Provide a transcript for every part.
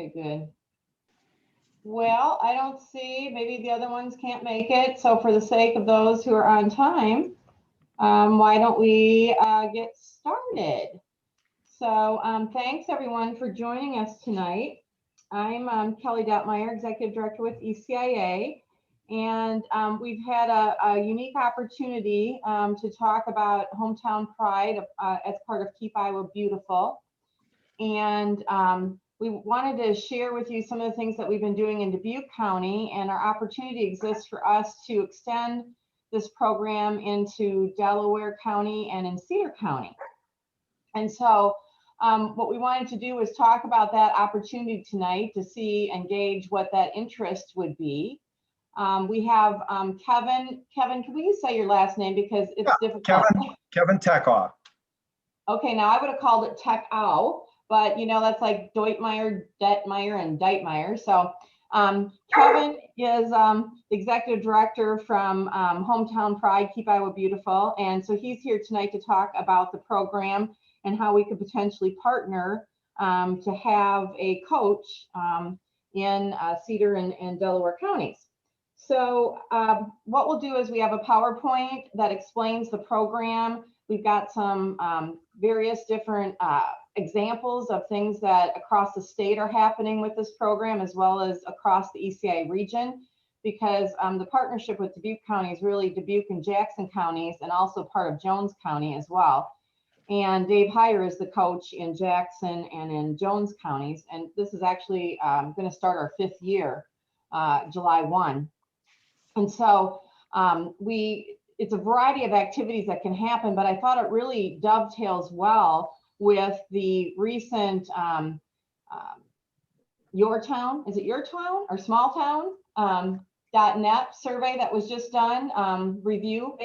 Okay, good. Well, I don't see, maybe the other ones can't make it. So for the sake of those who are on time, why don't we get started? So thanks everyone for joining us tonight. I'm Kelly Detmeyer, Executive Director with ECIA, and we've had a unique opportunity to talk about Hometown Pride as part of Keep Iowa Beautiful. And we wanted to share with you some of the things that we've been doing in Dubuque County, and our opportunity exists for us to extend this program into Delaware County and in Cedar County. And so what we wanted to do was talk about that opportunity tonight to see and gauge what that interest would be. We have Kevin. Kevin, can we say your last name because it's difficult? Kevin Tekoff. Okay, now I would have called it Tech-Ow, but you know, that's like Deutmeyer, Detmeyer, and Deitmeyer. So Kevin is the executive director from Hometown Pride, Keep Iowa Beautiful. And so he's here tonight to talk about the program and how we could potentially partner to have a coach in Cedar and Delaware counties. So what we'll do is we have a PowerPoint that explains the program. We've got some various different examples of things that across the state are happening with this program, as well as across the ECIA region, because the partnership with Dubuque County is really Dubuque and Jackson counties, and also part of Jones County as well. And Dave Heyer is the coach in Jackson and in Jones counties. And this is actually going to start our 5th year, July 1. And so it's a variety of activities that can happen, but I thought it really dovetails well with the recent Your Town, is it Your Town or Small Town? .net survey that was just done, review.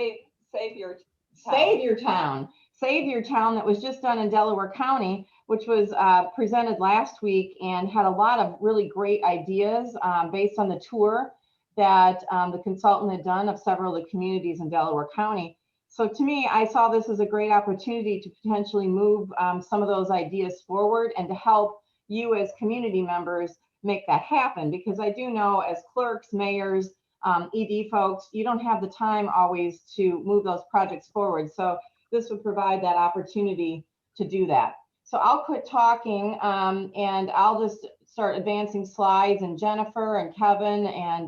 Save Your Town. Save Your Town that was just done in Delaware County, which was presented last week and had a lot of really great ideas based on the tour that the consultant had done of several of the communities in Delaware County. So to me, I saw this as a great opportunity to potentially move some of those ideas forward and to help you as community members make that happen. Because I do know as clerks, mayors, ED folks, you don't have the time always to move those projects forward. So this would provide that opportunity to do that. So I'll quit talking and I'll just start advancing slides, and Jennifer and Kevin and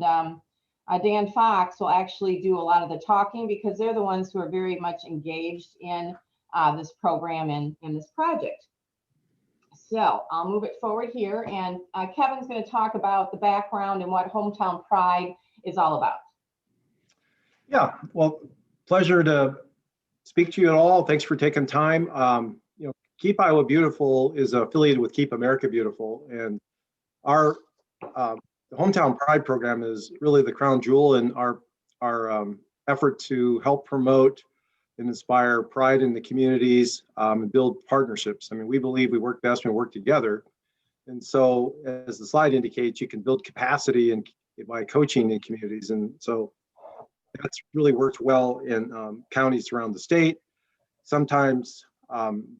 Dan Fox will actually do a lot of the talking because they're the ones who are very much engaged in this program and in this project. So I'll move it forward here, and Kevin's going to talk about the background and what Hometown Pride is all about. Yeah, well, pleasure to speak to you at all. Thanks for taking time. You know, Keep Iowa Beautiful is affiliated with Keep America Beautiful, and our the Hometown Pride program is really the crown jewel in our effort to help promote and inspire pride in the communities and build partnerships. I mean, we believe we work best when we work together. And so as the slide indicates, you can build capacity by coaching in communities. And so that's really worked well in counties around the state. Sometimes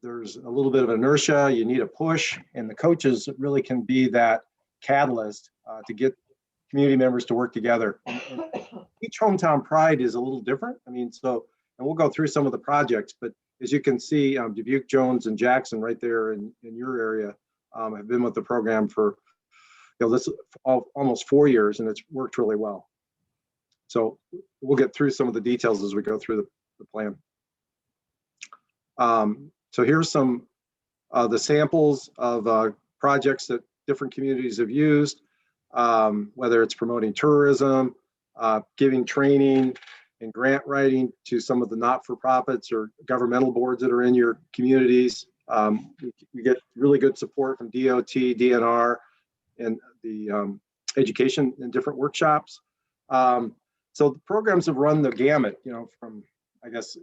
there's a little bit of inertia, you need a push, and the coaches really can be that catalyst to get community members to work together. And each Hometown Pride is a little different. I mean, so, and we'll go through some of the projects, but as you can see, Dubuque, Jones, and Jackson right there in your area have been with the program for, you know, this almost 4 years, and it's worked really well. So we'll get through some of the details as we go through the plan. So here's some the samples of projects that different communities have used, whether it's promoting tourism, giving training and grant writing to some of the not-for-profits or governmental boards that are in your communities. We get really good support from DOT, DNR, and the education in different workshops. So the programs have run the gamut, you know, from, I guess,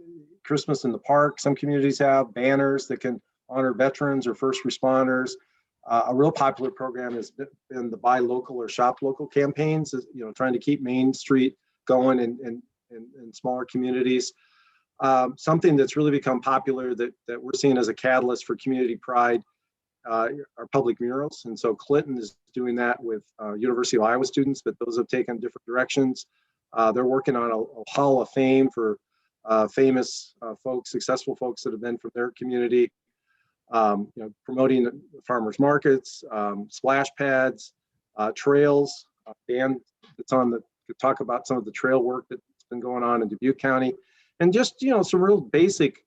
Christmas in the park. Some communities have banners that can honor veterans or first responders. A real popular program has been the buy local or shop local campaigns, you know, trying to keep Main Street going in smaller communities. Something that's really become popular that we're seeing as a catalyst for community pride our public murals. And so Clinton is doing that with University of Iowa students, but those have taken different directions. They're working on a hall of fame for famous folks, successful folks that have been from their community. Promoting farmers markets, splash pads, trails. Dan, it's on the to talk about some of the trail work that's been going on in Dubuque County, and just some real basic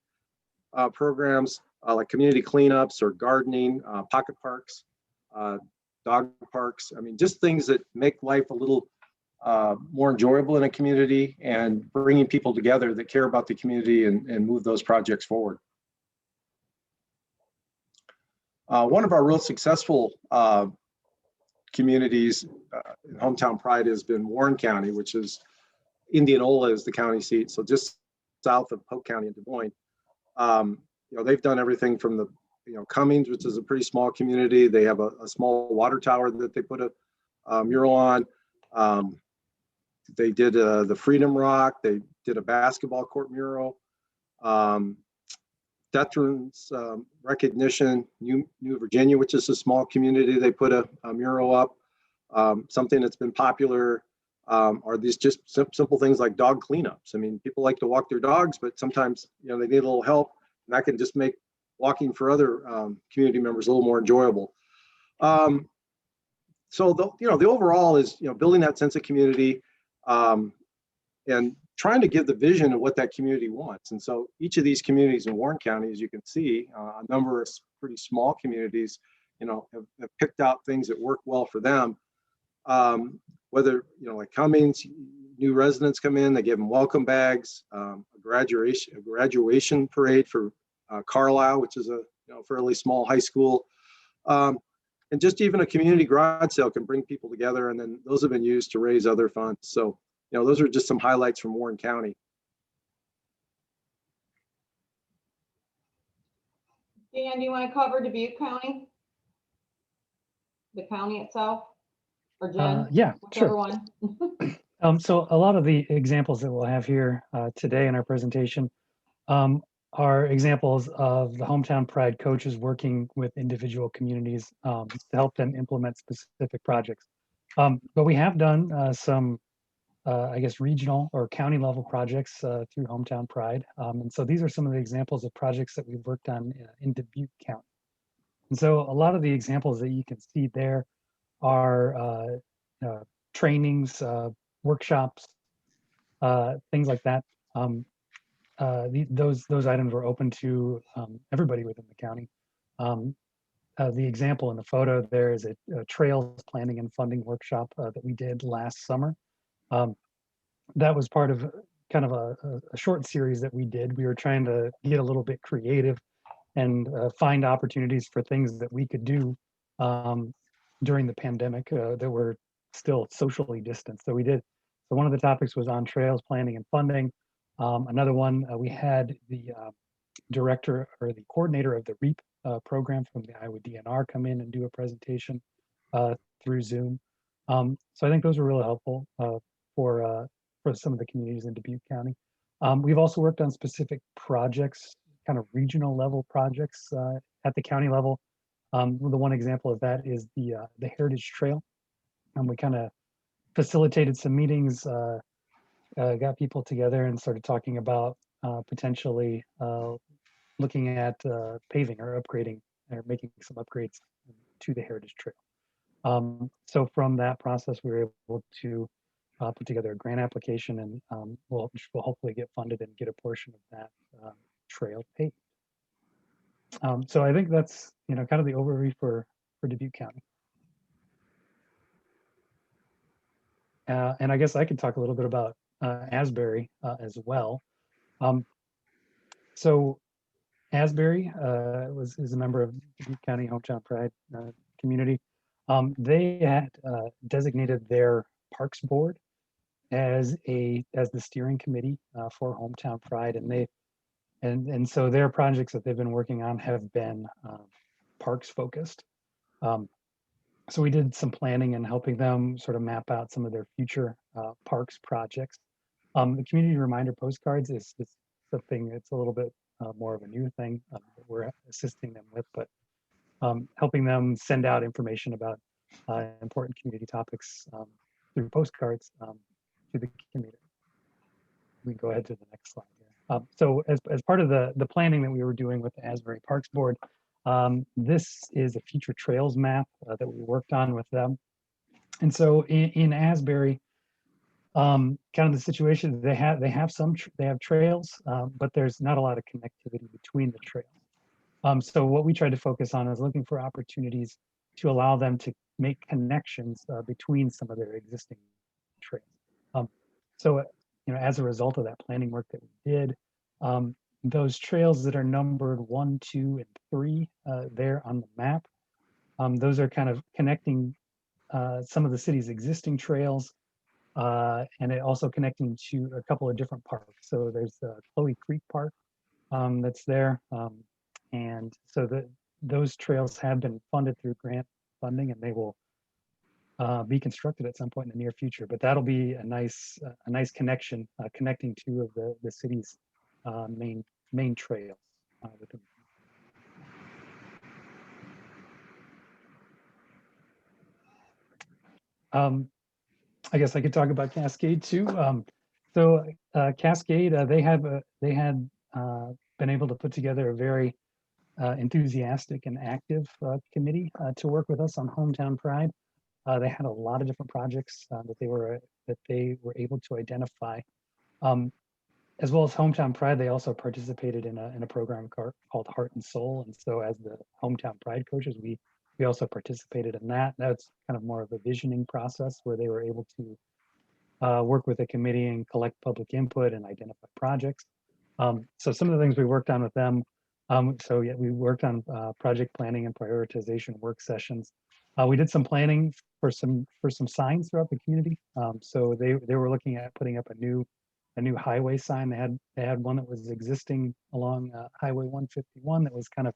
programs like community cleanups or gardening, pocket parks, dog parks. I mean, just things that make life a little more enjoyable in a community and bringing people together that care about the community and move those projects forward. One of our real successful communities in Hometown Pride has been Warren County, which is Indianola is the county seat, so just south of Polk County in Des Moines. They've done everything from the Cummings, which is a pretty small community. They have a small water tower that they put a mural on. They did the Freedom Rock. They did a basketball court mural. Veterans Recognition, New Virginia, which is a small community. They put a mural up. Something that's been popular are these just simple things like dog cleanups. I mean, people like to walk their dogs, but sometimes they need a little help, and that can just make walking for other community members a little more enjoyable. So the overall is building that sense of community and trying to give the vision of what that community wants. And so each of these communities in Warren County, as you can see, a number of pretty small communities, have picked out things that work well for them. Whether, like Cummings, new residents come in, they give them welcome bags, a graduation parade for Carlisle, which is a fairly small high school. And just even a community garage sale can bring people together, and then those have been used to raise other funds. So, those are just some highlights from Warren County. Dan, do you want to cover Dubuque County? The county itself? Or Jen? Yeah, sure. One. So a lot of the examples that we'll have here today in our presentation are examples of the Hometown Pride coaches working with individual communities to help them implement specific projects. But we have done some, regional or county level projects through Hometown Pride. And so these are some of the examples of projects that we've worked on in Dubuque County. And so a lot of the examples that you can see there are trainings, workshops, things like that. Those items were open to everybody within the county. The example in the photo there is a trails planning and funding workshop that we did last summer. That was part of kind of a short series that we did. We were trying to get a little bit creative and find opportunities for things that we could do during the pandemic that were still socially distanced. So one of the topics was on trails planning and funding. Another one, we had the director or the coordinator of the REAP program from the Iowa DNR come in and do a presentation through Zoom. So I think those were really helpful for some of the communities in Dubuque County. We've also worked on specific projects, kind of regional level projects at the county level. The one example of that is the Heritage Trail. We kind of facilitated some meetings, got people together and started talking about potentially looking at paving or upgrading or making some upgrades to the Heritage Trail. So from that process, we were able to put together a grant application, and we'll hopefully get funded and get a portion of that trail paved. So I think that's kind of the overview for Dubuque County. And I guess I could talk a little bit about Asbury as well. So Asbury is a member of Dubuque County Hometown Pride community. They had designated their Parks Board as the steering committee for Hometown Pride, and so their projects that they've been working on have been parks focused. So we did some planning and helping them sort of map out some of their future parks projects. The community reminder postcards is something that's a little bit more of a new thing that we're assisting them with, but helping them send out information about important community topics through postcards to the community. We can go ahead to the next slide here. So as part of the planning that we were doing with the Asbury Parks Board, this is a future trails map that we worked on with them. And so in Asbury, kind of the situation they have trails, but there's not a lot of connectivity between the trails. So what we tried to focus on is looking for opportunities to allow them to make connections between some of their existing trails. So as a result of that planning work that we did, those trails that are numbered 1, 2, and 3 there on the map, those are kind of connecting some of the city's existing trails, and it also connecting to a couple of different parks. So there's the Chloe Creek Park that's there, and so those trails have been funded through grant funding, and they will be constructed at some point in the near future. But that'll be a nice connection, connecting 2 of the city's main trails within. I guess I could talk about Cascade too. So Cascade, they had been able to put together a very enthusiastic and active committee to work with us on Hometown Pride. They had a lot of different projects that they were able to identify. As well as Hometown Pride, they also participated in a program called Heart and Soul. And so as the Hometown Pride coaches, we also participated in that. That's kind of more of a visioning process where they were able to work with a committee and collect public input and identify projects. So some of the things we worked on with them, we worked on project planning and prioritization work sessions. We did some planning for some signs throughout the community. So they were looking at putting up a new highway sign. They had one that was existing along Highway 151 that was kind of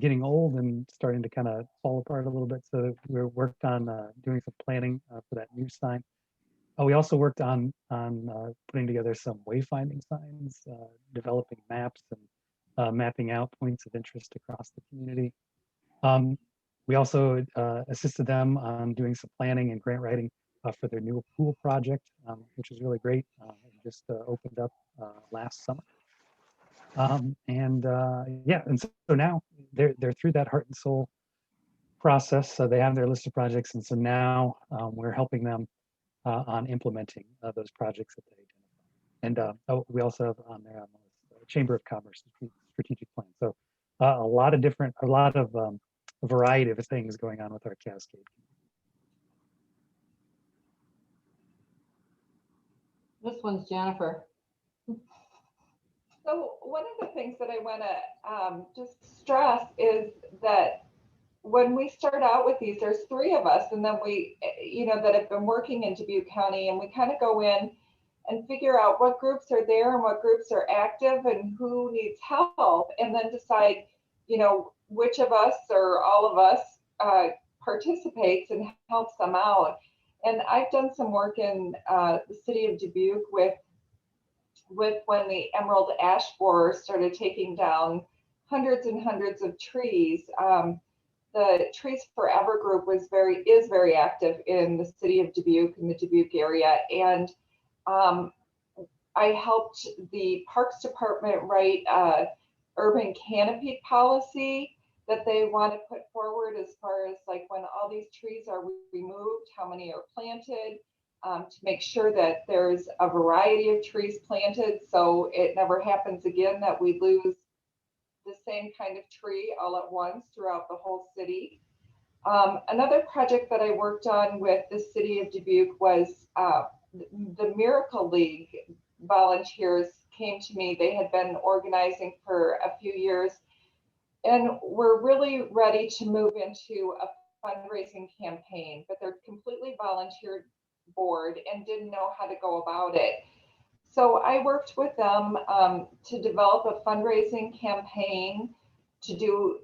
getting old and starting to kind of fall apart a little bit. So we worked on doing some planning for that new sign. We also worked on putting together some wayfinding signs, developing maps, and mapping out points of interest across the community. We also assisted them on doing some planning and grant writing for their new pool project, which is really great. It just opened up last summer. And so now they're through that Heart and Soul process. So they have their list of projects, and so now we're helping them on implementing those projects that they identify. And we also have on there on the Chamber of Commerce strategic plan. So a lot of a variety of things going on with our Cascade. This one's Jennifer. So one of the things that I want to just stress is that when we start out with these, there's 3 of us, and then we, that have been working in Dubuque County, and we kind of go in and figure out what groups are there and what groups are active and who needs help, and then decide, which of us or all of us participates and helps them out. And I've done some work in the city of Dubuque with when the emerald ash borer started taking down hundreds and hundreds of trees. The Trees Forever group is very active in the city of Dubuque, in the Dubuque area. And I helped the Parks Department write urban canopy policy that they want to put forward as far as like when all these trees are removed, how many are planted, to make sure that there's a variety of trees planted so it never happens again that we lose the same kind of tree all at once throughout the whole city. Another project that I worked on with the city of Dubuque was the Miracle League volunteers came to me. They had been organizing for a few years and were really ready to move into a fundraising campaign, but they're completely volunteer board and didn't know how to go about it. So I worked with them to develop a fundraising campaign.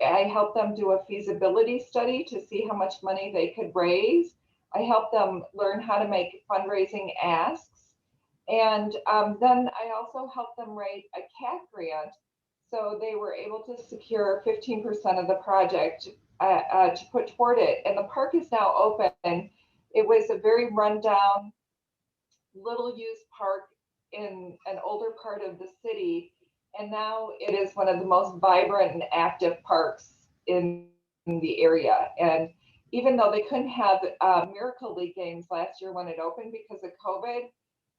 I helped them do a feasibility study to see how much money they could raise. I helped them learn how to make fundraising asks. And then I also helped them write a CAT grant So they were able to secure 15% of the project to put toward it. And the park is now open. It was a very rundown, little used park in an older part of the city. And now it is one of the most vibrant and active parks in the area. And even though they couldn't have Miracle League games last year when it opened because of COVID,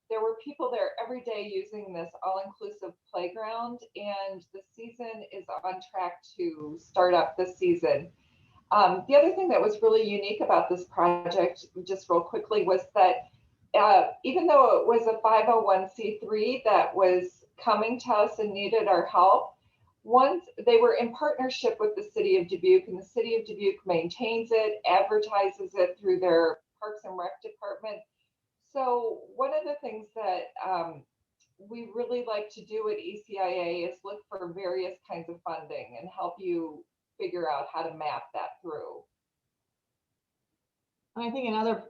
there were people there every day using this all-inclusive playground, and the season is on track to start up this season. The other thing that was really unique about this project, just real quickly, was that even though it was a 501c3 that was coming to us and needed our help, once they were in partnership with the city of Dubuque, and the city of Dubuque maintains it, advertises it through their Parks and Rec department. So one of the things that we really like to do at ECIA is look for various kinds of funding and help you figure out how to map that through. I think another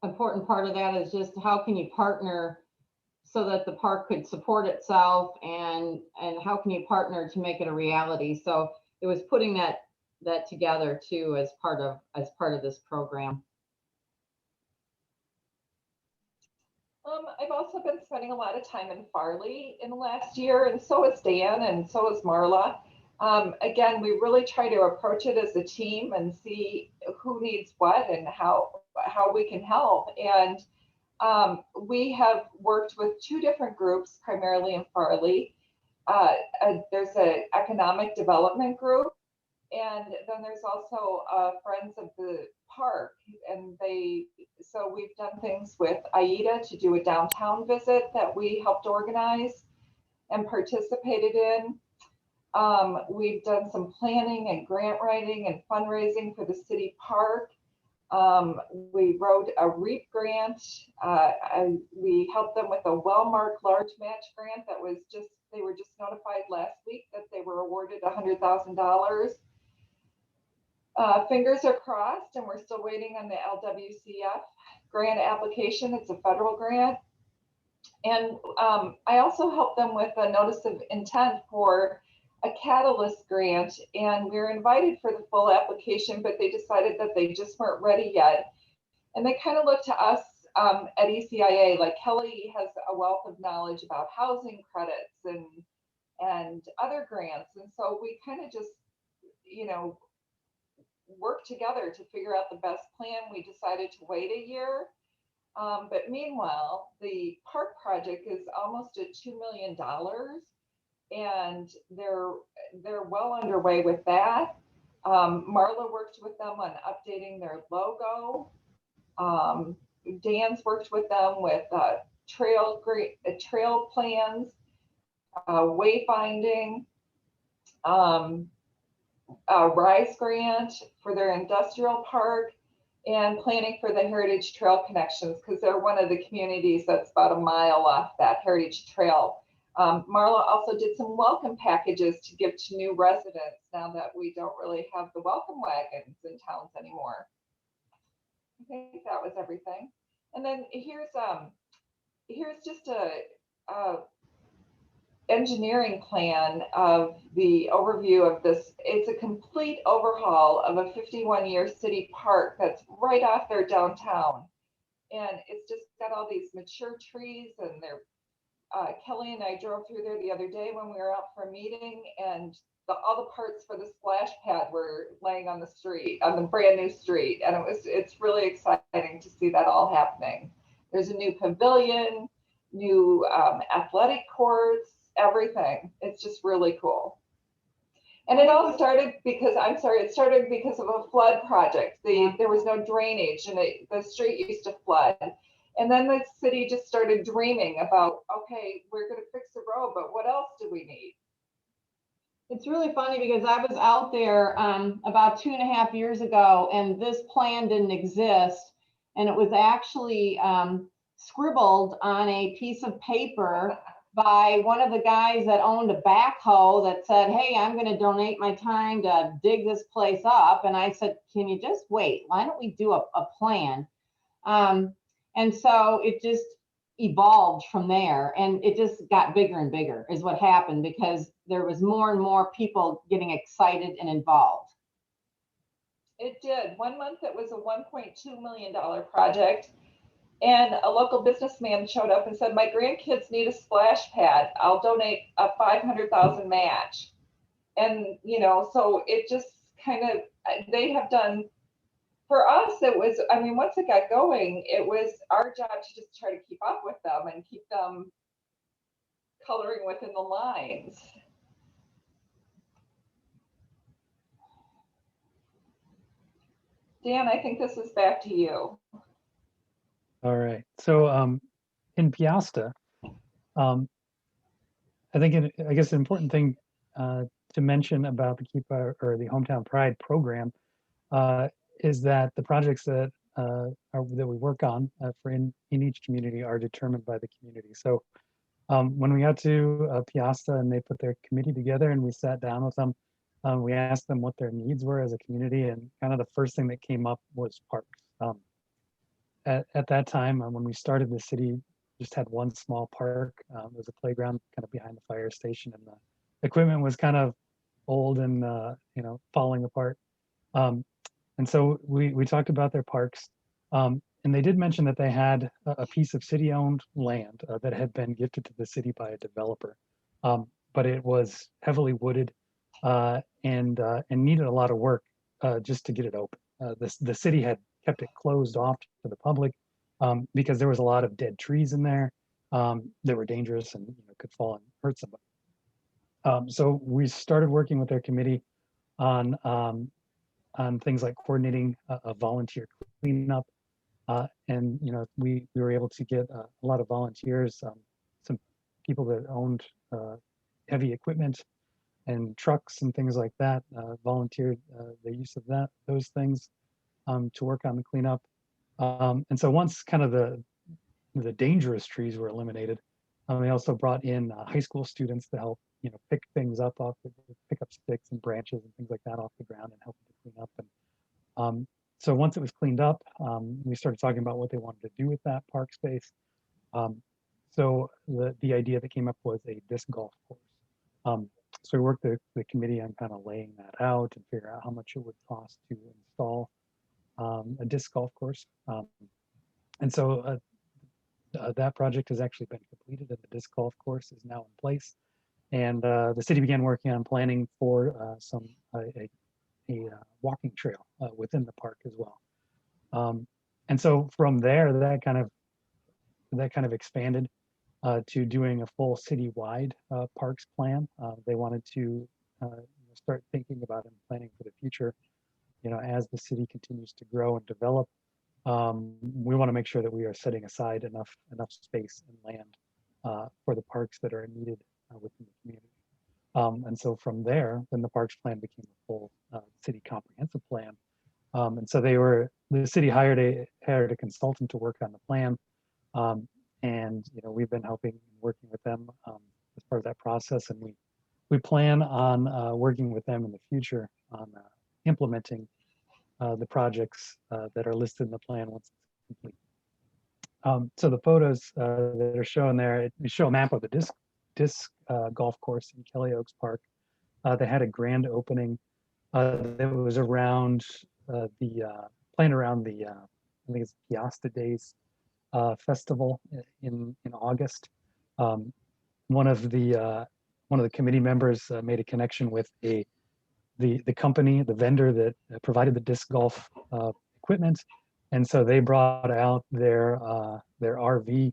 important part of that is just how can you partner so that the park could support itself, and how can you partner to make it a reality? So it was putting that together too as part of this program. I've also been spending a lot of time in Farley in the last year, and so is Dan, and so is Marla. Again, we really try to approach it as a team and see who needs what and how we can help. And we have worked with two different groups, primarily in Farley. There's an economic development group, and then there's also Friends of the Park. And so we've done things with AIDA to do a downtown visit that we helped organize and participated in. We've done some planning and grant writing and fundraising for the city park. We wrote a REAP grant. We helped them with a Wellmark large match grant that was they were just notified last week that they were awarded $100,000. Fingers are crossed, and we're still waiting on the LWCF grant application. It's a federal grant. And I also helped them with a notice of intent for a Catalyst grant, and we were invited for the full application, but they decided that they just weren't ready yet. And they kind of looked to us at ECIA, like Kelly has a wealth of knowledge about housing credits and other grants. And so we kind of just, work together to figure out the best plan. We decided to wait a year. But meanwhile, the park project is almost at $2 million, and they're well underway with that. Marla worked with them on updating their logo. Dan's worked with them with trail plans, wayfinding, RISE grant for their industrial park, and planning for the Heritage Trail connections, because they're one of the communities that's about a mile off that Heritage Trail. Marla also did some welcome packages to give to new residents now that we don't really have the welcome wagons in towns anymore. I think that was everything. And then here's just a engineering plan of the overview of this. It's a complete overhaul of a 51-year city park that's right off their downtown. And it's just got all these mature trees, and Kelly and I drove through there the other day when we were out for a meeting, and all the parts for the splash pad were laying on the street, on the brand new street. And it's really exciting to see that all happening. There's a new pavilion, new athletic courts, everything. It's just really cool. And it all started because, of a flood project. There was no drainage, and the street used to flood. And then the city just started dreaming about, okay, we're going to fix the road, but what else do we need? It's really funny because I was out there about 2.5 years ago, and this plan didn't exist. And it was actually scribbled on a piece of paper by one of the guys that owned a backhoe that said, hey, I'm going to donate my time to dig this place up. And I said, can you just wait? Why don't we do a plan? And so it just, evolved from there, and it just got bigger and bigger is what happened, because there was more and more people getting excited and involved. It did. 1 month it was a $1.2 million project, and a local businessman showed up and said, my grandkids need a splash pad. I'll donate a 500,000 match. And, you know, so it just kind of, they have done, for us, it was, I mean, once it got going, it was our job to just try to keep up with them and keep them coloring within the lines. Dan, I think this is back to you. All right. So in Piasta, I think I guess an important thing to mention about the Keep Our, or the Hometown Pride program is that the projects that that we work on for in each community are determined by the community. So when we got to Piasta and they put their committee together and we sat down with them, we asked them what their needs were as a community, and kind of the first thing that came up was parks. At that time, when we started, the city just had one small park. It was a playground kind of behind the fire station, and the equipment was kind of old and you know, falling apart. And so we talked about their parks, and they did mention that they had a piece of city-owned land that had been gifted to the city by a developer, but it was heavily wooded and needed a lot of work just to get it open. The city had kept it closed off to the public because there was a lot of dead trees in there that were dangerous and, you know, could fall and hurt somebody. So we started working with their committee on things like coordinating a volunteer cleanup, and, you know, we were able to get a lot of volunteers, some people that owned heavy equipment and trucks and things like that, volunteered the use of those things to work on the cleanup. And so once kind of the dangerous trees were eliminated, they also brought in high school students to help, you know, pick things up pick up sticks and branches and things like that off the ground and help to clean up. And so once it was cleaned up, we started talking about what they wanted to do with that park space. So the idea that came up was a disc golf course. So we worked the committee on kind of laying that out and figure out how much it would cost to install a disc golf course. And so that project has actually been completed, and the disc golf course is now in place. And the city began working on planning for a walking trail within the park as well. And so from there, that kind of expanded to doing a full citywide parks plan. They wanted to start thinking about and planning for the future. You know, as the city continues to grow and develop, we want to make sure that we are setting aside enough space and land for the parks that are needed within the community. And so from there, then the parks plan became a full city comprehensive plan. And so the city hired a consultant to work on the plan. And, you know, we've been working with them as part of that process. And we plan on working with them in the future on implementing the projects that are listed in the plan once it's complete. So the photos that are shown there, they show a map of the disc golf course in Kelly Oaks Park. They had a grand opening that was around planned around the I think it's Piasta Days festival in August. One of the committee members made a connection with the company, the vendor that provided the disc golf equipment, and so they brought out their RV,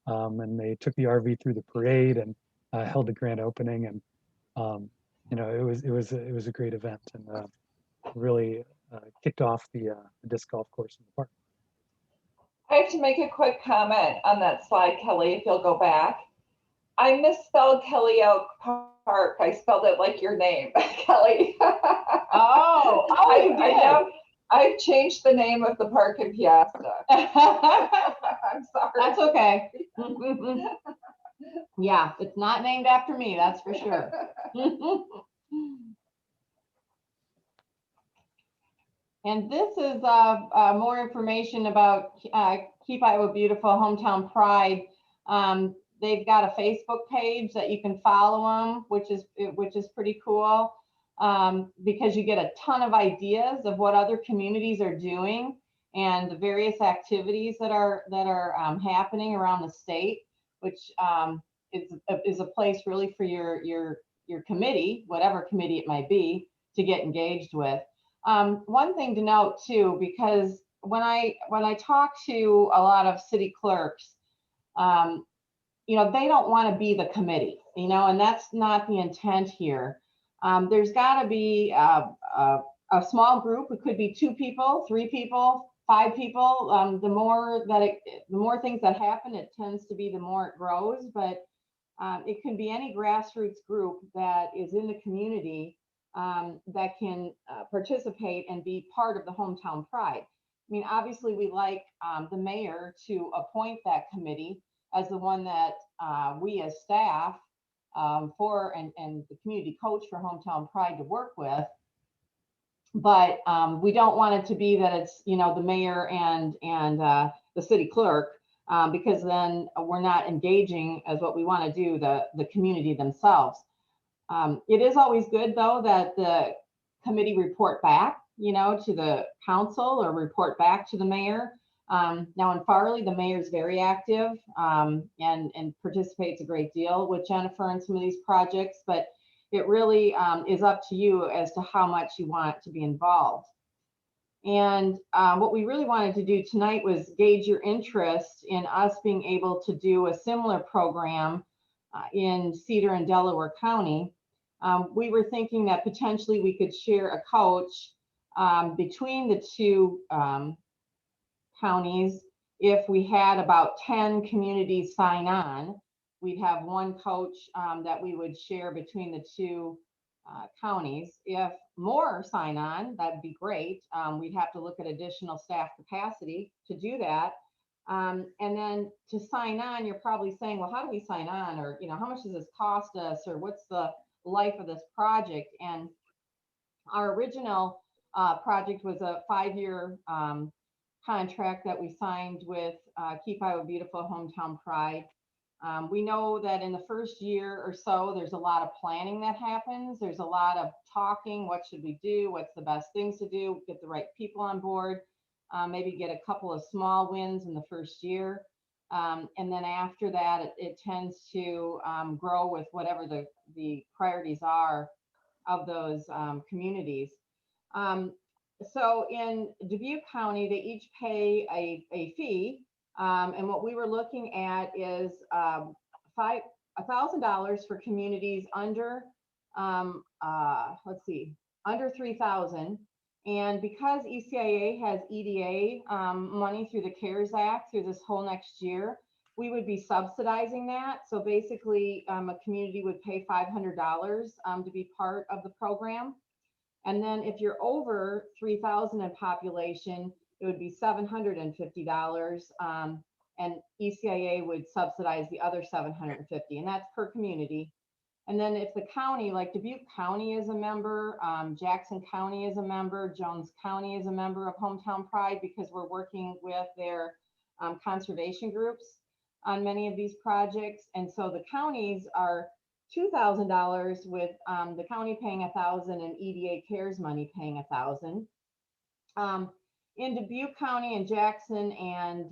and they took the RV through the parade and held the grand opening, and you know, it was a great event, and really kicked off the disc golf course in the park. I have to make a quick comment on that slide, Kelly, if you'll go back. I misspelled Kelly Oak Park. I spelled it like your name, Kelly. Oh, you did. I've changed the name of the park in Piasta. I'm sorry. That's okay. Yeah, it's not named after me, that's for sure. And this is more information about Keep Iowa Beautiful Hometown Pride. They've got a Facebook page that you can follow them, which is pretty cool, because you get a ton of ideas of what other communities are doing and the various activities that are happening around the state, which is a place really for your committee, whatever committee it might be, to get engaged with. One thing to note too, because when I talk to a lot of city clerks, you know, they don't want to be the committee, you know, and that's not the intent here. There's got to be a small group. It could be 2 people, 3 people, 5 people. The more things that happen, it tends to be the more it grows. But it can be any grassroots group that is in the community that can participate and be part of the Hometown Pride. I mean, obviously, we like the mayor to appoint that committee as the one that we as staff and the community coach for Hometown Pride to work with. But we don't want it to be that it's, you know, the mayor and the city clerk, because then we're not engaging as what we want to do, the community themselves. It is always good, though, that the committee report back, you know, to the council or report back to the mayor. Now in Farley, the mayor is very active and participates a great deal with Jennifer in some of these projects, but it really is up to you as to how much you want to be involved. And what we really wanted to do tonight was gauge your interest in us being able to do a similar program in Cedar and Delaware County. We were thinking that potentially we could share a coach between the 2 counties. If we had about 10 communities sign on, we'd have 1 coach that we would share between the 2 counties. If more sign on, that'd be great. We'd have to look at additional staff capacity to do that. And then to sign on, you're probably saying, well, how do we sign on? Or, you know, how much does this cost us? Or what's the life of this project? And our original project was a 5-year contract that we signed with Keep Iowa Beautiful Hometown Pride. We know that in the first year or so, there's a lot of planning that happens. There's a lot of talking. What should we do? What's the best things to do? Get the right people on board. Maybe get a couple of small wins in the first year. And then after that, it tends to grow with whatever the priorities are of those communities. So in Dubuque County, they each pay a fee. And what we were looking at is $1,000 for communities under, under 3,000. And because ECIA has EDA money through the CARES Act through this whole next year, we would be subsidizing that. So basically, a community would pay $500 to be part of the program. And then if you're over 3,000 in population, it would be $750, and ECIA would subsidize the other $750, and that's per community. And then if the county, like Dubuque County is a member, Jackson County is a member, Jones County is a member of Hometown Pride, because we're working with their conservation groups on many of these projects. And so the counties are $2,000 with the county paying $1,000 and EDA CARES money paying $1,000. In Dubuque County and Jackson and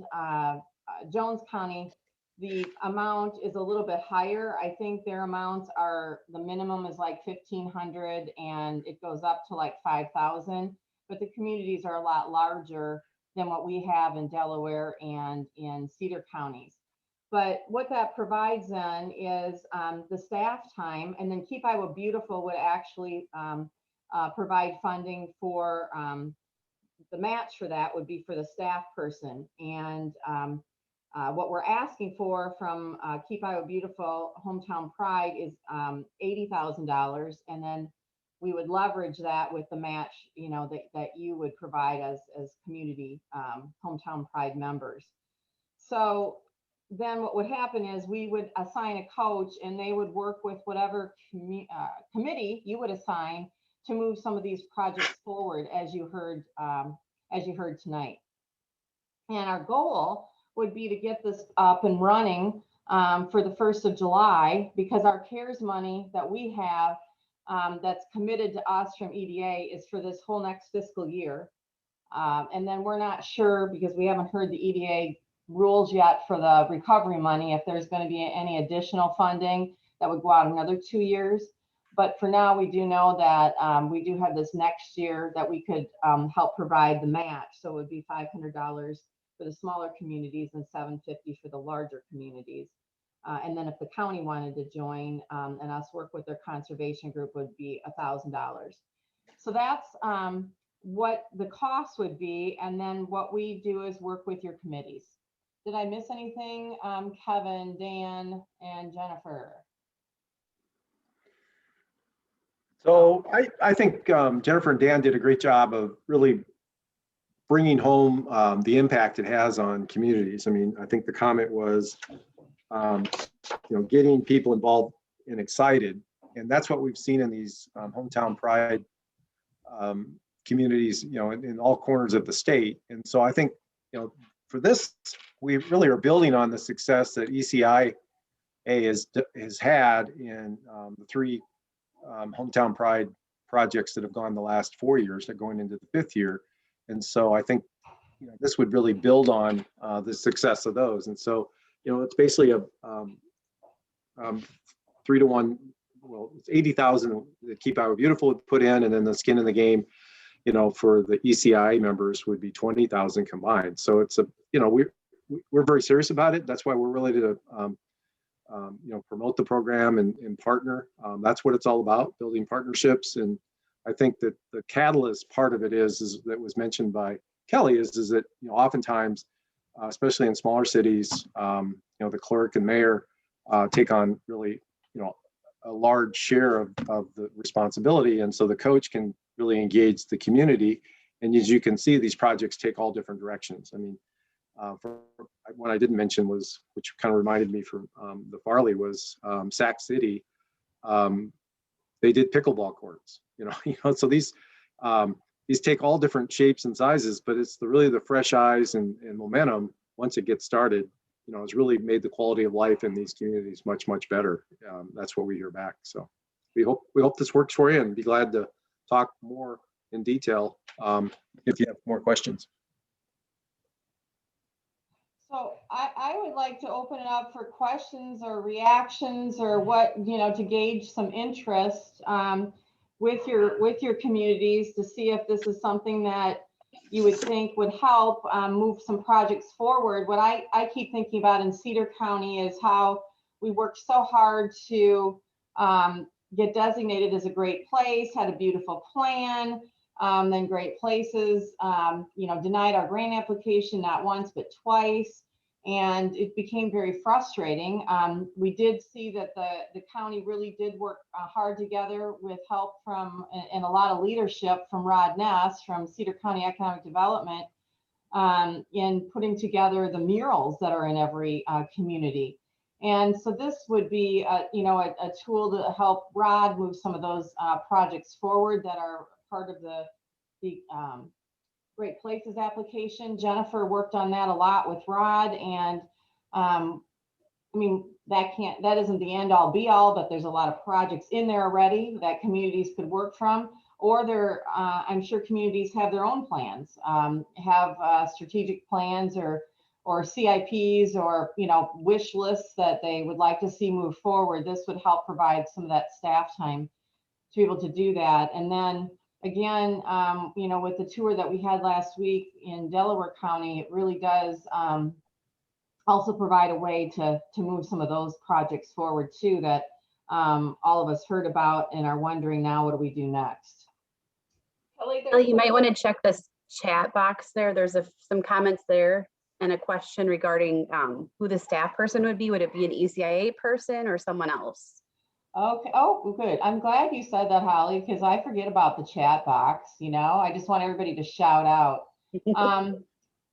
Jones County, the amount is a little bit higher. I think their amounts are, the minimum is like $1,500 and it goes up to like $5,000, but the communities are a lot larger than what we have in Delaware and in Cedar counties. But what that provides then is the staff time, and then Keep Iowa Beautiful would actually provide funding for the match for that would be for the staff person. And what we're asking for from Keep Iowa Beautiful Hometown Pride is $80,000, and then we would leverage that with the match, you know, that you would provide as community Hometown Pride members. So then what would happen is we would assign a coach, and they would work with whatever committee you would assign to move some of these projects forward, as you heard tonight. And our goal would be to get this up and running for the 1st of July, because our CARES money that we have that's committed to us from EDA is for this whole next fiscal year. And then we're not sure, because we haven't heard the EDA rules yet for the recovery money, if there's going to be any additional funding that would go out another 2 years. But for now, we do know that we do have this next year that we could help provide the match. So it would be $500 for the smaller communities and $750 for the larger communities. And then if the county wanted to join and us work with their conservation group, would be $1,000. So that's what the cost would be. And then what we do is work with your committees. Did I miss anything? Kevin, Dan, and Jennifer? So I think Jennifer and Dan did a great job of really bringing home the impact it has on communities. I mean, I think the comment was, getting people involved and excited. And that's what we've seen in these Hometown Pride communities, in all corners of the state. And so I think, for this, we really are building on the success that ECIA has had in the 3 Hometown Pride projects that have gone the last 4 years, that going into the 5th year. And so I think this would really build on the success of those. And so it's basically a 3-to-1. Well, it's 80,000 that Keep Iowa Beautiful would put in, and then the skin in the game, for the ECIA members would be 20,000 combined. So it's we're very serious about it. That's why we're really to promote the program and partner. That's what it's all about, building partnerships. And I think that the catalyst part of it is that was mentioned by Kelly is that oftentimes, especially in smaller cities, the clerk and mayor take on really a large share of the responsibility, and so the coach can really engage the community. And as you can see, these projects take all different directions. I mean, for what I didn't mention was, which kind of reminded me from the Farley, was Sac City. They did pickleball courts. So these take all different shapes and sizes, but it's really the fresh eyes and momentum once it gets started. Has really made the quality of life in these communities much, much better. That's what we hear back. So we hope this works for you, and be glad to talk more in detail if you have more questions. So I would like to open it up for questions or reactions, or what, to gauge some interest with your communities, to see if this is something that you would think would help move some projects forward. What I keep thinking about in Cedar County is how we worked so hard to get designated as a great place, had a beautiful plan, then Great Places, denied our grant application not once but twice, and it became very frustrating. We did see that the county really did work hard together with help from and a lot of leadership from Rod Ness from Cedar County Economic Development in putting together the murals that are in every community. And so this would be a tool to help Rod move some of those projects forward that are part of the Great Places application. Jennifer worked on that a lot with Rod, and that isn't the end all be all, but there's a lot of projects in there already that communities could work from, or I'm sure communities have their own plans, have strategic plans or CIPs or wish lists that they would like to see move forward. This would help provide some of that staff time to be able to do that. And then again, with the tour that we had last week in Delaware County, it really does also provide a way to move some of those projects forward too, that all of us heard about and are wondering now, what do we do next? Kelly, you might want to check this chat box there. There's some comments there and a question regarding who the staff person would be. Would it be an ECIA person or someone else? Okay. Oh, good. I'm glad you said that, Holly, because I forget about the chat box. I just want everybody to shout out.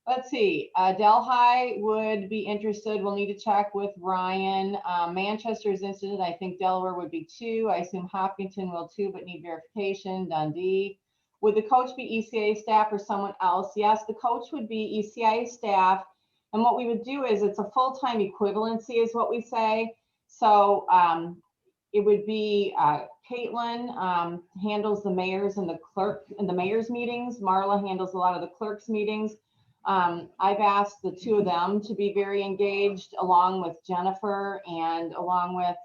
Let's see. Delhi would be interested. We'll need to check with Ryan. Manchester is interested. I think Delaware would be too. I assume Hopkinton will too, but need verification. Dundee. Would the coach be ECIA staff or someone else? Yes, the coach would be ECIA staff. And what we would do is it's a full-time equivalency is what we say. So it would be Caitlin handles the mayors and the clerk and the mayor's meetings. Marla handles a lot of the clerk's meetings. I've asked the two of them to be very engaged, along with Jennifer and along with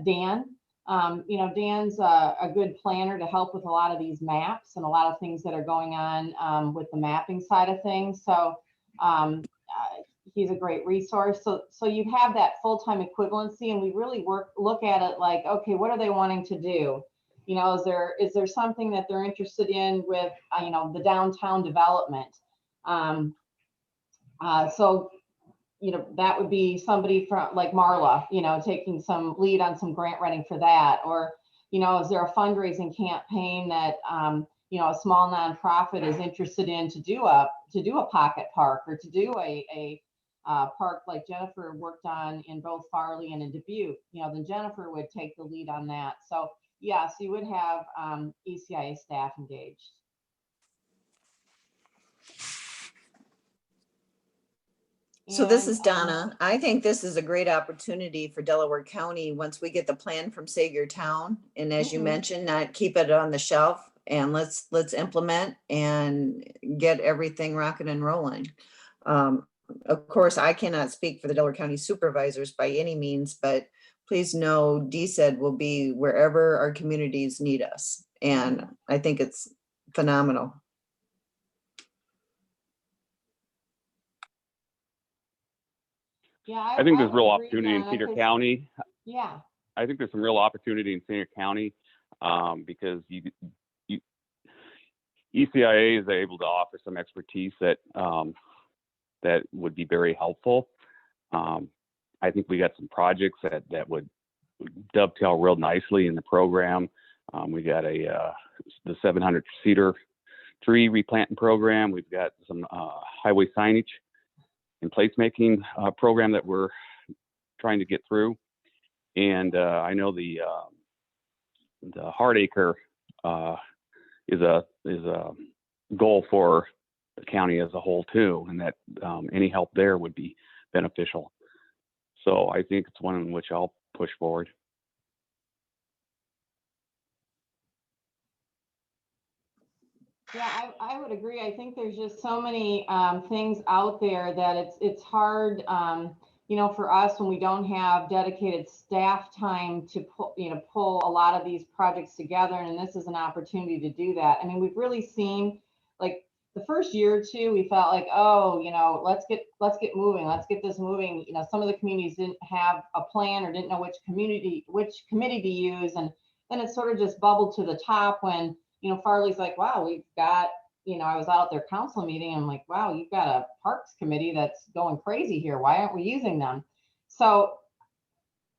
Dan. You know, Dan's a good planner to help with a lot of these maps and a lot of things that are going on with the mapping side of things. So he's a great resource. So you have that full-time equivalency, and we really look at it like, okay, what are they wanting to do? You know, is there something that they're interested in with, you know, the downtown development? So, you know, that would be somebody from like Marla, you know, taking some lead on some grant writing for that. Or, you know, is there a fundraising campaign that, you know, a small nonprofit is interested in to do a pocket park, or to do a park like Jennifer worked on in both Farley and in Dubuque, you know, then Jennifer would take the lead on that. So yes, you would have ECIA staff engaged. So this is Donna. I think this is a great opportunity for Delaware County once we get the plan from Saviortown. And as you mentioned, not keep it on the shelf, and let's implement and get everything rocking and rolling. Of course, I cannot speak for the Delaware County supervisors by any means, but please know DSED will be wherever our communities need us. And I think it's phenomenal. Yeah, I think there's would real agree, opportunity in Donna, Cedar 'cause- County. Yeah. I think there's some real opportunity in Cedar County because ECIA is able to offer some expertise that that would be very helpful. I think we got some projects that would dovetail real nicely in the program. We got the 700 cedar tree replanting program. We've got some highway signage and placemaking program that we're trying to get through. And I know the Hardacre is a goal for the county as a whole too, and that any help there would be beneficial. So I think it's one in which I'll push forward. Yeah, I would agree. I think there's just so many things out there that it's hard, you know, for us when we don't have dedicated staff time to pull a lot of these projects together. And this is an opportunity to do that. I mean, we've really seen, like, the first year or two, we felt like, oh, you know, let's get moving, let's get this moving. You know, some of the communities didn't have a plan or didn't know which committee to use, and then it sort of just bubbled to the top when, you know, Farley's like, wow, we've got, you know, I was out at their council meeting. I'm like, wow, you've got a parks committee that's going crazy here. Why aren't we using them? So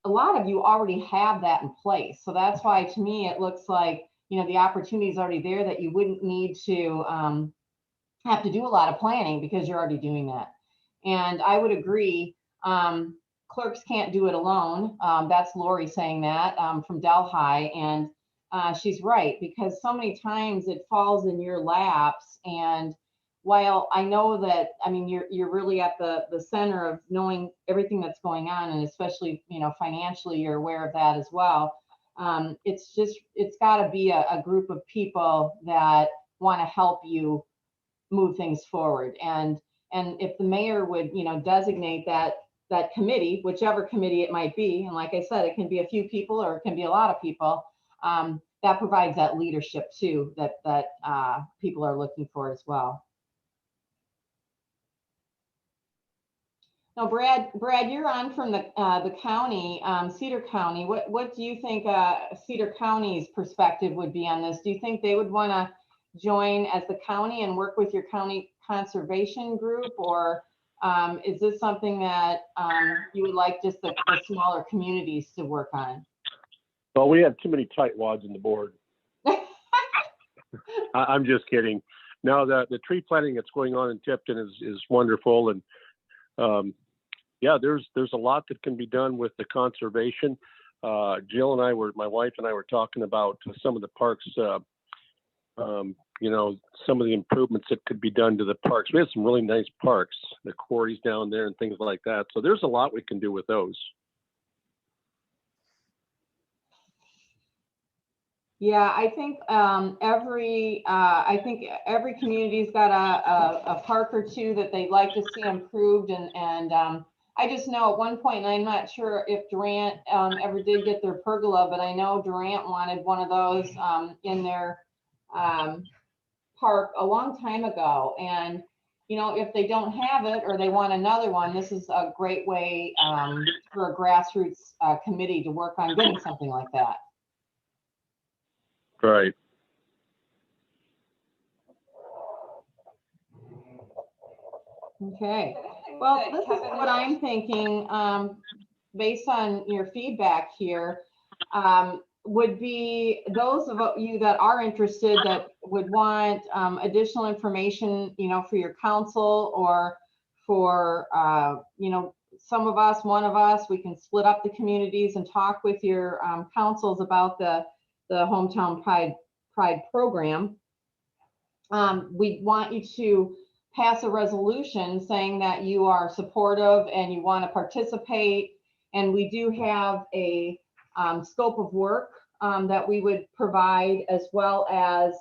a lot of you already have that in place. So that's why, to me, it looks like, you know, the opportunity is already there, that you wouldn't need to have to do a lot of planning because you're already doing that. And I would agree. Clerks can't do it alone. That's Lori saying that from Delhi. And she's right, because so many times it falls in your laps. And while I know that, I mean, you're really at the center of knowing everything that's going on, and especially, you know, financially, you're aware of that as well. It's got to be a group of people that want to help you move things forward. And if the mayor would, you know, designate that committee, whichever committee it might be, and like I said, it can be a few people or it can be a lot of people, that provides that leadership too, that people are looking for as well. Now, Brad, you're on from the county, Cedar County. What do you think Cedar County's perspective would be on this? Do you think they would want to join as the county and work with your county conservation group, or is this something that you would like just the smaller communities to work on? Well, we have too many tightwads in the board. I'm just kidding. No, the tree planting that's going on in Tipton is wonderful, and yeah, there's a lot that can be done with the conservation. Jill and my wife and I were talking about some of the parks you know, some of the improvements that could be done to the parks. We have some really nice parks, the quarries down there and things like that. So there's a lot we can do with those. Yeah, I think every community's got a park or two that they'd like to see improved, and I just know at one point, and I'm not sure if Durant ever did get their pergola, but I know Durant wanted one of those in their park a long time ago. And you know, if they don't have it or they want another one, this is a great way for a grassroots committee to work on getting something like that. Right. Okay, well, this is what I'm thinking, based on your feedback here, would be those of you that are interested that would want additional information, you know, for your council or for, you know, some of us, one of us, we can split up the communities and talk with your councils about the Hometown Pride program. We want you to pass a resolution saying that you are supportive and you want to participate. And we do have a scope of work that we would provide, as well as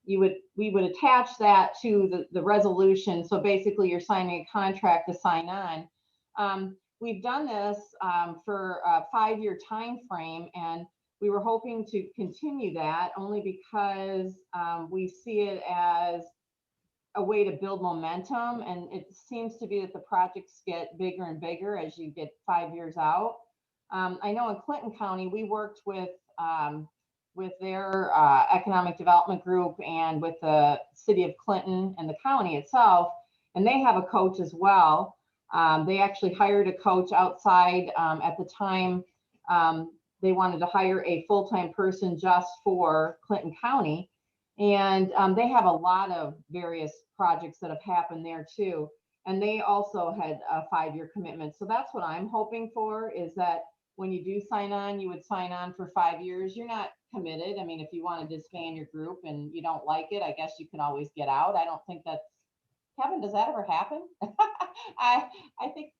we would attach that to the resolution. So basically you're signing a contract to sign on. We've done this for a 5-year time frame, and we were hoping to continue that only because we see it as a way to build momentum. And it seems to be that the projects get bigger and bigger as you get 5 years out. I know in Clinton County, we worked with their economic development group and with the city of Clinton and the county itself, and they have a coach as well. They actually hired a coach outside at the time. They wanted to hire a full-time person just for Clinton County. And they have a lot of various projects that have happened there too. And they also had a 5-year commitment. So that's what I'm hoping for, is that when you do sign on, you would sign on for 5 years. You're not committed. I mean, if you want to disband your group and you don't like it, I guess you can always get out. I don't think that's, Kevin, does that ever happen? I think,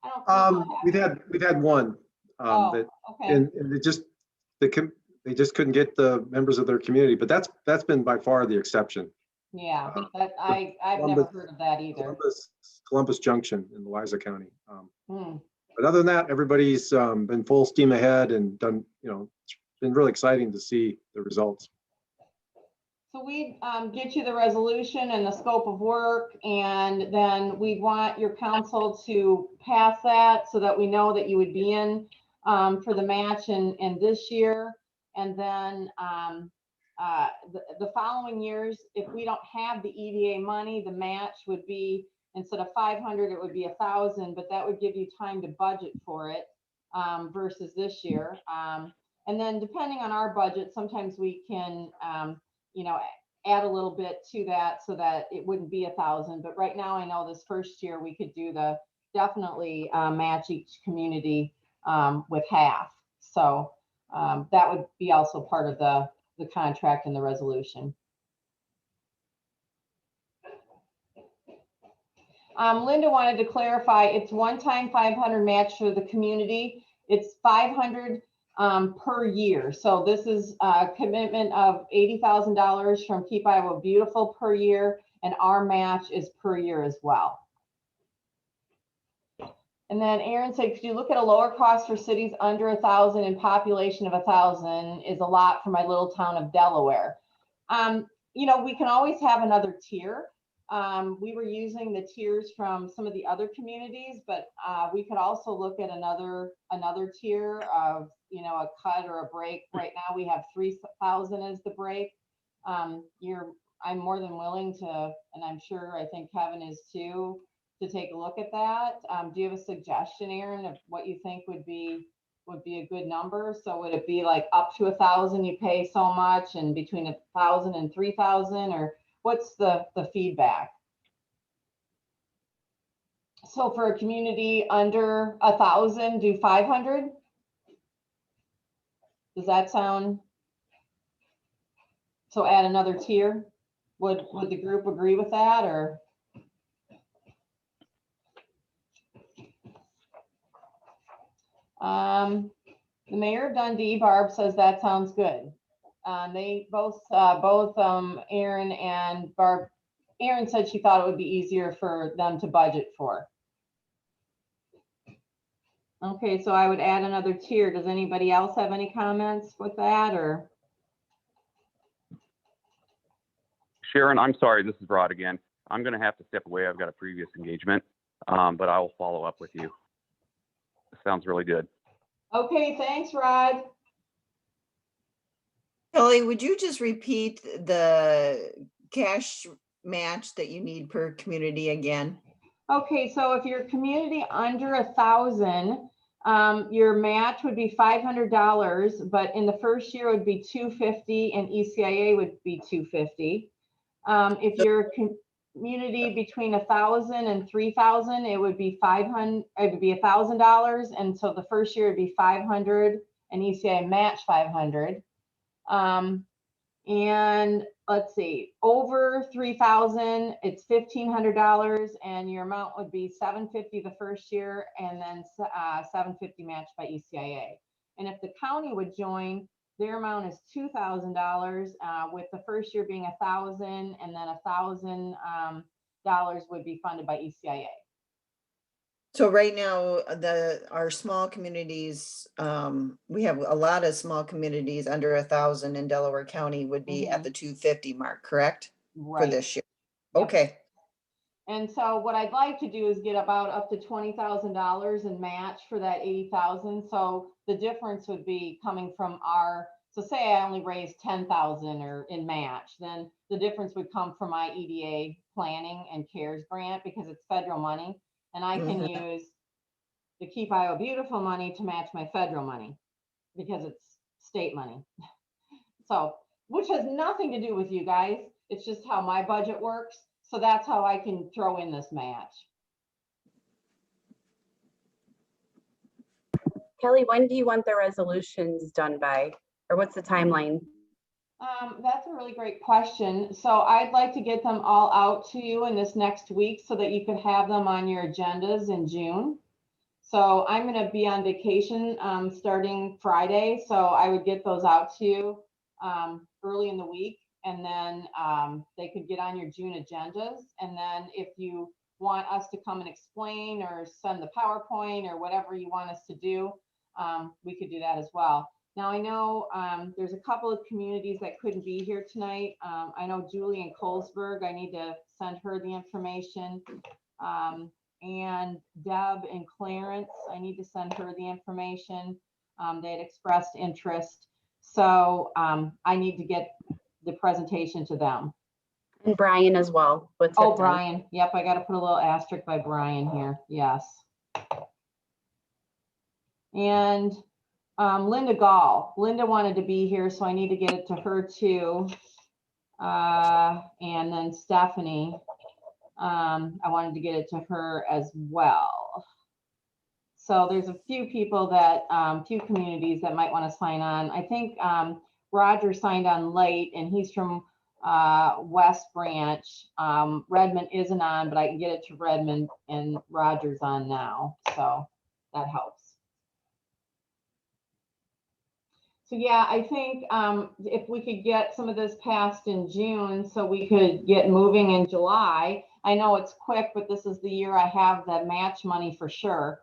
I don't think we've had one that, okay. and they just couldn't get the members of their community, but that's been by far the exception. Yeah, I've never heard of that either. Columbus Junction in Louisa County. But other than that, everybody's been full steam ahead and done, you know, it's been really exciting to see the results. So we get you the resolution and the scope of work, and then we want your council to pass that so that we know that you would be in for the match in this year. And then the following years, if we don't have the EDA money, the match would be, instead of 500, it would be 1,000, but that would give you time to budget for it versus this year. And then depending on our budget, sometimes we can, you know, add a little bit to that so that it wouldn't be 1,000. But right now, I know this first year we could do definitely match each community with half. So that would be also part of the contract and the resolution. Linda wanted to clarify, it's one-time 500 match for the community. It's 500 per year. So this is a commitment of $80,000 from Keep Iowa Beautiful per year, and our match is per year as well. And then Aaron said, could you look at a lower cost for cities under 1,000 and population of 1,000 is a lot for my little town of Delaware. You know, we can always have another tier. We were using the tiers from some of the other communities, but we could also look at another tier of, you know, a cut or a break. Right now we have 3,000 as the break. I'm more than willing to, and I'm sure I think Kevin is too, to take a look at that. Do you have a suggestion, Aaron, of what you think would be a good number? So would it be like up to 1,000 you pay so much, and between 1,000 and 3,000, or what's the feedback? So for a community under 1,000, do 500? Does that sound? So add another tier? Would the group agree with that, or? The mayor of Dundee, Barb, says that sounds good. They both Aaron and Barb, Aaron said she thought it would be easier for them to budget for. Okay, so I would add another tier. Does anybody else have any comments with that, or? Sharon, I'm sorry, this is Rod again. I'm going to have to step away. I've got a previous engagement, but I will follow up with you. Sounds really good. Okay, thanks, Rod. Kelly, would you just repeat the cash match that you need per community again? Okay, so if your community under 1,000, your match would be $500, but in the first year it would be $250 and ECIA would be $250. If your community between 1,000 and 3,000, it would be $500. It would be $1,000, and so the first year would be $500 and ECIA match $500. And let's see, over 3,000, it's $1,500, and your amount would be $750 the first year, and then $750 matched by ECIA. And if the county would join, their amount is $2,000, with the first year being $1,000, and then $1,000 would be funded by ECIA. So right now, our small communities, we have a lot of small communities under 1,000 in Delaware County would be at the 250 mark, correct? Right. For this year. Yep. Okay. And so what I'd like to do is get about up to $20,000 in match for that 80,000. So the difference would be coming from so say I only raised 10,000 or in match, then the difference would come from my EDA planning and CARES grant, because it's federal money. And I can use the Keep Iowa Beautiful money to match my federal money because it's state money. So, which has nothing to do with you guys. It's just how my budget works. So that's how I can throw in this match. Kelly, when do you want the resolutions done by, or what's the timeline? That's a really great question. So I'd like to get them all out to you in this next week so that you could have them on your agendas in June. So I'm going to be on vacation starting Friday. So I would get those out to you early in the week, and then they could get on your June agendas. And then if you want us to come and explain or send the PowerPoint or whatever you want us to do, we could do that as well. Now I know there's a couple of communities that couldn't be here tonight. I know Julie in Colesburg, I need to send her the information. And Deb in Clarence, I need to send her the information. They had expressed interest. So I need to get the presentation to them. And Brian as well. Oh, Brian. Yep, I got to put a little asterisk by Brian here. Yes. And Linda Gall. Linda wanted to be here, so I need to get it to her too. And then Stephanie. I wanted to get it to her as well. So there's a few people that, few communities that might want to sign on. I think Roger signed on late, and he's from West Branch. Redmond isn't on, but I can get it to Redmond, and Roger's on now. So that helps. So yeah, I think if we could get some of this passed in June so we could get moving in July. I know it's quick, but this is the year I have the match money for sure.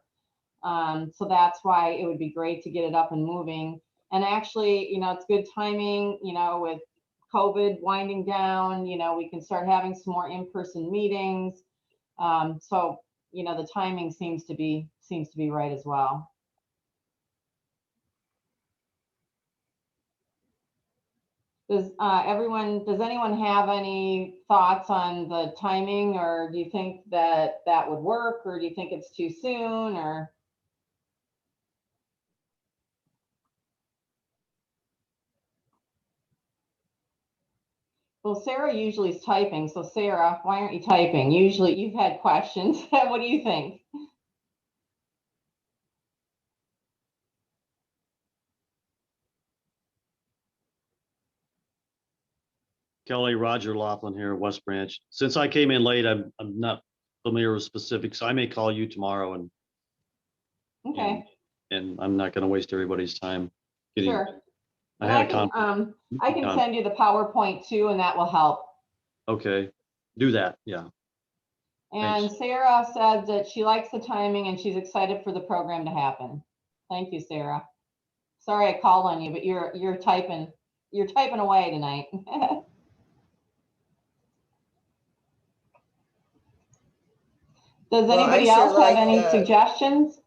So that's why it would be great to get it up and moving. And actually, you know, it's good timing, you know, with COVID winding down, you know, we can start having some more in-person meetings. So, you know, the timing seems to be right as well. Does anyone have any thoughts on the timing, or do you think that that would work, or do you think it's too soon, or? Well, Sarah usually is typing. So Sarah, why aren't you typing? Usually you've had questions. What do you think? Kelly, Roger Laughlin here, West Branch. Since I came in late, I'm not familiar with specifics. I may call you tomorrow Okay, and I'm not gonna waste everybody's time. getting- sure. I And had I a can, con. I can send you the PowerPoint too, and that will help. Okay, do that, yeah. And Thanks. Sarah said that she likes the timing and she's excited for the program to happen. Thank you, Sarah. Sorry I called on you, but you're typing away tonight. Does Well, I anybody sure else have like any the- suggestions?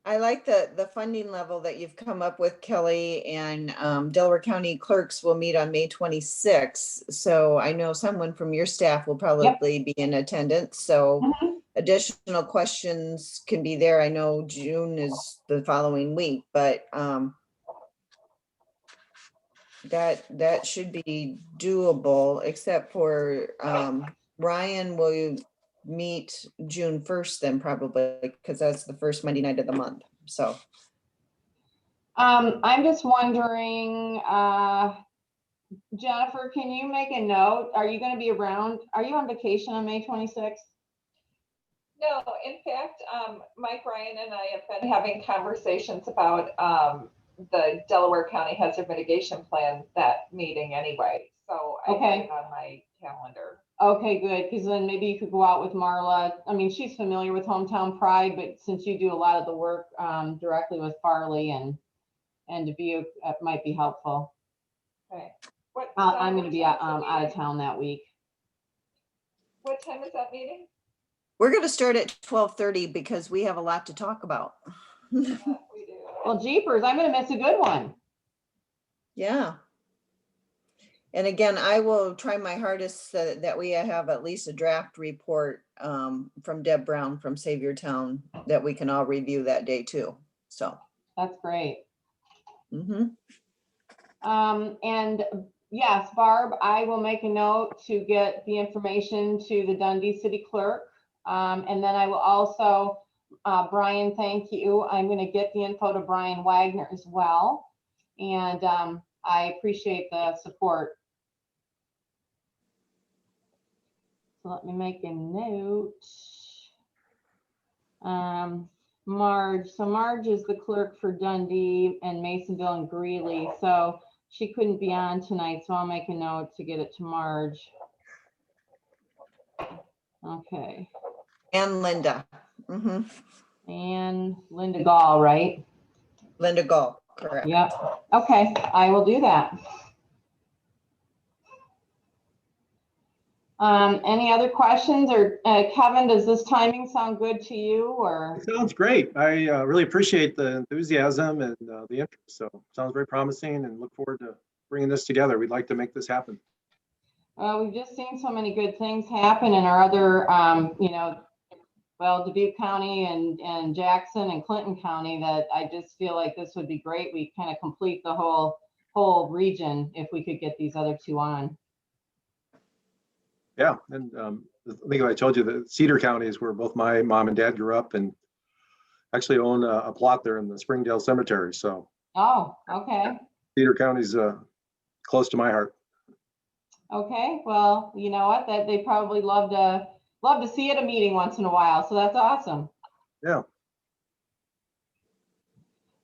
I like the funding level that you've come up with, Kelly, and Delaware County clerks will meet on May 26th. So I know someone from your staff will probably be in attendance. So Mhm. additional questions can be there. I know June is the following week, but that should be doable, except for Ryan, will you meet June 1st then probably, because that's the first Monday night of the month. So I'm just wondering, Jennifer, can you make a note? Are you going to be around? Are you on vacation on May 26th? No, in fact, Mike Ryan and I have been having conversations about the Delaware County Hazard Mitigation Plan, that meeting anyway. So I have Okay. it on my calendar. Okay, good, because then maybe you could go out with Marla. I mean, she's familiar with Hometown Pride, but since you do a lot of the work directly with Farley and Dubuque, that might be helpful. Okay. What, I'm going to what be time is the out of meeting? town that week. What time is that meeting? we're going to start at 12:30 because we have a lot to talk about. We do. Well, jeepers, I'm going to miss a good one. Yeah. And again, I will try my hardest that we have at least a draft report from Deb Brown from Saviortown that we can all review that day too. So. That's great. Mhm. And yes, Barb, I will make a note to get the information to the Dundee City Clerk. And then I will also, Brian, thank you. I'm going to get the info to Brian Wagner as well. And I appreciate the support. So let me make a note. Marge, so Marge is the clerk for Dundee and Masonville and Greeley. So she couldn't be on tonight, so I'll make a note to get it to Marge. Okay. And Linda. Mhm. And Linda Gall, right? Linda Gall, correct. Yep. Okay, I will do that. Any other questions, or Kevin, does this timing sound good to you, or? It sounds great. I really appreciate the enthusiasm and the interest. So sounds very promising and look forward to bringing this together. We'd like to make this happen. We've just seen so many good things happen in our other, well, Dubuque County and Jackson and Clinton County, that I just feel like this would be great. We kind of complete the whole region if we could get these other two on. Yeah, and I think I told you that Cedar County is where both my mom and dad grew up, and actually own a plot there in the Springdale Cemetery. So. Oh, okay. Cedar County's close to my heart. Okay, well, you know what? That they probably love to see at a meeting once in a while. So that's awesome. Yeah.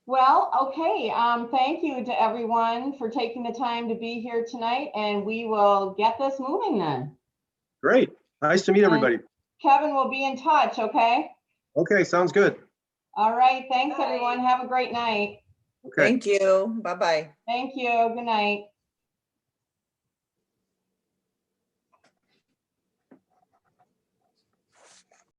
Well, okay. Thank you to everyone for taking the time to be here tonight, and we will get this moving then. Great. Nice to meet everybody. Kevin will be in touch, okay? Okay, sounds good. All right. Thanks, Bye. everyone. Have a great night. Okay. Thank you. Bye-bye. Thank you. Good night.